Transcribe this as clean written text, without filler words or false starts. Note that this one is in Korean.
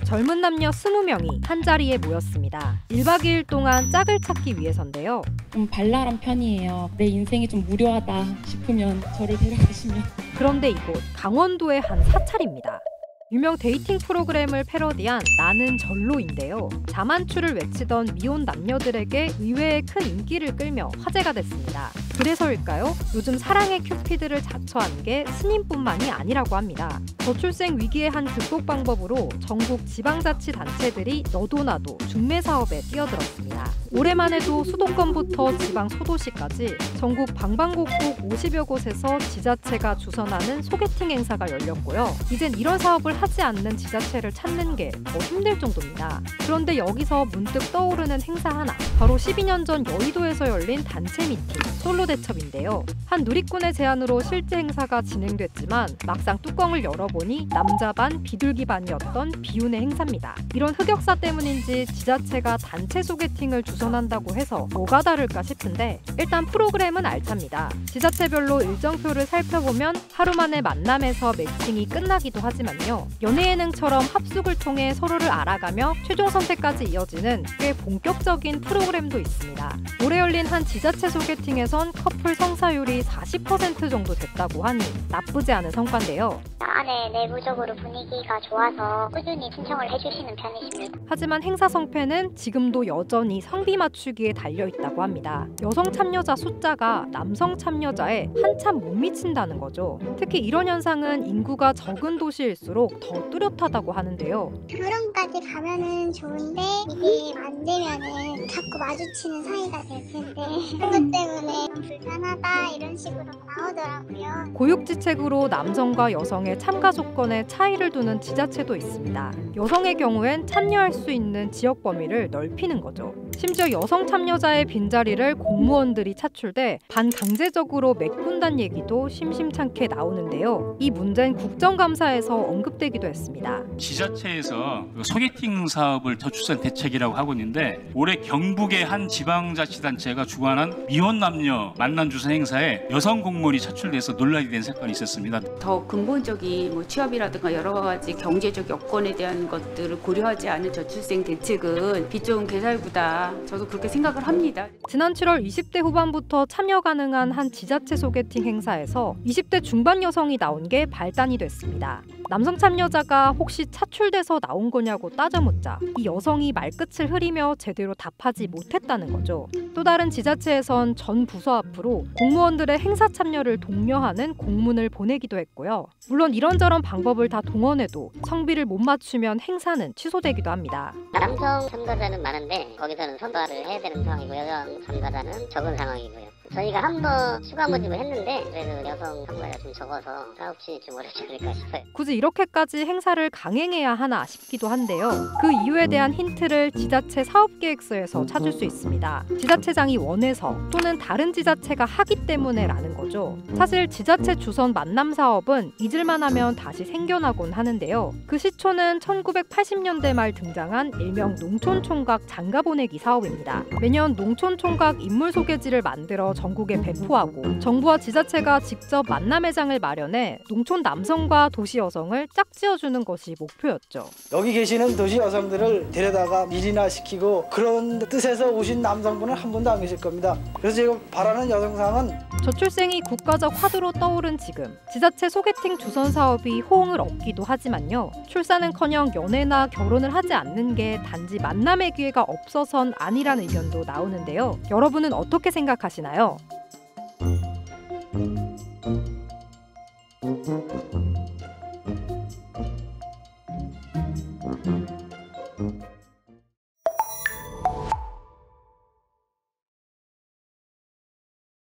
젊은 남녀 20명이 한자리에 모였습니다. 1박 2일 동안 짝을 찾기 위해서인데요. 좀 발랄한 편이에요. 내 인생이 좀 무료하다 싶으면 저를 데려가시면. 그런데 이곳 강원도의 한 사찰입니다. 유명 데이팅 프로그램을 패러디한 나는 절로인데요. 자만추를 외치던 미혼 남녀들에게 의외의 큰 인기를 끌며 화제가 됐습니다. 그래서일까요? 요즘 사랑의 큐피드를 자처한 게 스님뿐만이 아니라고 합니다. 저출생 위기의 한 극복 방법으로 전국 지방자치단체들이 너도 나도 중매 사업에 뛰어들었습니다. 올해만 해도 수도권부터 지방 소도시까지 전국 방방곡곡 50여 곳에서 지자체가 주선하는 소개팅 행사가 열렸고요. 이젠 이런 사업을 하지 않는 지자체를 찾는 게 더 힘들 정도입니다. 그런데 여기서 문득 떠오르는 행사 하나, 바로 12년 전 여의도에서 열린 단체 미팅, 솔로 대첩인데요. 한 누리꾼의 제안으로 실제 행사가 진행됐지만 막상 뚜껑을 열어보니 남자 반, 비둘기 반이었던 비운의 행사입니다. 이런 흑역사 때문인지 지자체가 단체 소개팅을 주선한다고 해서 뭐가 다를까 싶은데 일단 프로그램은 알찹니다. 지자체별로 일정표를 살펴보면 하루 만에 만남에서 매칭이 끝나기도 하지만요. 연예예능처럼 합숙을 통해 서로를 알아가며 최종 선택까지 이어지는 꽤 본격적인 프로그램도 있습니다. 올해 열린 한 지자체 소개팅에선 커플 성사율이 40% 정도 됐다고 하니 나쁘지 않은 성과인데요. 안에 내부적으로 분위기가 좋아서 꾸준히 신청을 해주시는 편이십니다. 하지만 행사 성패는 지금도 여전히 성비 맞추기에 달려있다고 합니다. 여성 참여자 숫자가 남성 참여자에 한참 못 미친다는 거죠. 특히 이런 현상은 인구가 적은 도시일수록 더 뚜렷하다고 하는데요. 결혼까지 가면은 좋은데 이게 안 되면은 자꾸 마주치는 사이가 될 텐데 그것 때문에 불편하다 이런 식으로 나오더라고요. 고육지책으로 남성과 여성의 참가 조건에 차이를 두는 지자체도 있습니다. 여성의 경우엔 참여할 수 있는 지역 범위를 넓히는 거죠. 심지어 여성 참여자의 빈자리를 공무원들이 차출돼 반강제적으로 메꾼다는 얘기도 심심찮게 나오는데요. 이 문제는 국정감사에서 언급되기도 했습니다. 지자체에서 소개팅 사업을 저출산 대책이라고 하고 있는데 올해 경북의 한 지방자치단체가 주관한 미혼 남녀 만남 주선 행사에 여성 공무원이 차출돼서 논란이 된 사건이 있었습니다. 더 근본적인 취업이라든가 여러 가지 경제적 여건에 대한 것들을 고려하지 않은 저출생 대책은 빛 좋은 개살구다. 저도 그렇게 생각을 합니다. 지난 7월 20대 후반부터 참여 가능한 한 지자체 소개팅 행사에서 20대 중반 여성이 나온 게 발단이 됐습니다. 남성 참여자가 혹시 차출돼서 나온 거냐고 따져묻자 이 여성이 말끝을 흐리며 제대로 답하지 못했다는 거죠. 또 다른 지자체에선 전 부서 앞으로 공무원들의 행사 참여를 독려하는 공문을 보내기도 했고요. 물론 이런저런 방법을 다 동원해도 성비를 못 맞추면 행사는 취소되기도 합니다. 남성 참가자는 많은데 거기서는 선발을 해야 되는 상황이고 여성 참가자는 적은 상황이고요. 저희가 한 번 추가 모집을 했는데 그래도 여성 참가자가 좀 적어서 사업진이 좀 어렵지 않을까 싶어요. 굳이 이렇게까지 행사를 강행해야 하나 싶기도 한데요. 그 이유에 대한 힌트를 지자체 사업계획서에서 찾을 수 있습니다. 지자체장이 원해서 또는 다른 지자체가 하기 때문에라는 거죠. 사실 지자체 주선 만남 사업은 잊을만 하면 다시 생겨나곤 하는데요. 그 시초는 1980년대 말 등장한 일명 농촌총각 장가보내기 사업입니다. 매년 농촌총각 인물소개지를 만들어 전국에 배포하고 정부와 지자체가 직접 만남회장을 마련해 농촌 남성과 도시 여성을 짝지어주는 것이 목표였죠. 여기 계시는 도시 여성들을 데려다가 일이나 시키고 그런 뜻에서 오신 남성분은 한 분도 안 계실 겁니다. 그래서 제가 바라는 여성상은 저출생이 국가적 화두로 떠오른 지금 지자체 소개팅 주선 사업이 호응을 얻기도 하지만요. 출산은커녕 연애나 결혼을 하지 않는 게 단지 만남의 기회가 없어선 아니라는 의견도 나오는데요. 여러분은 어떻게 생각하시나요?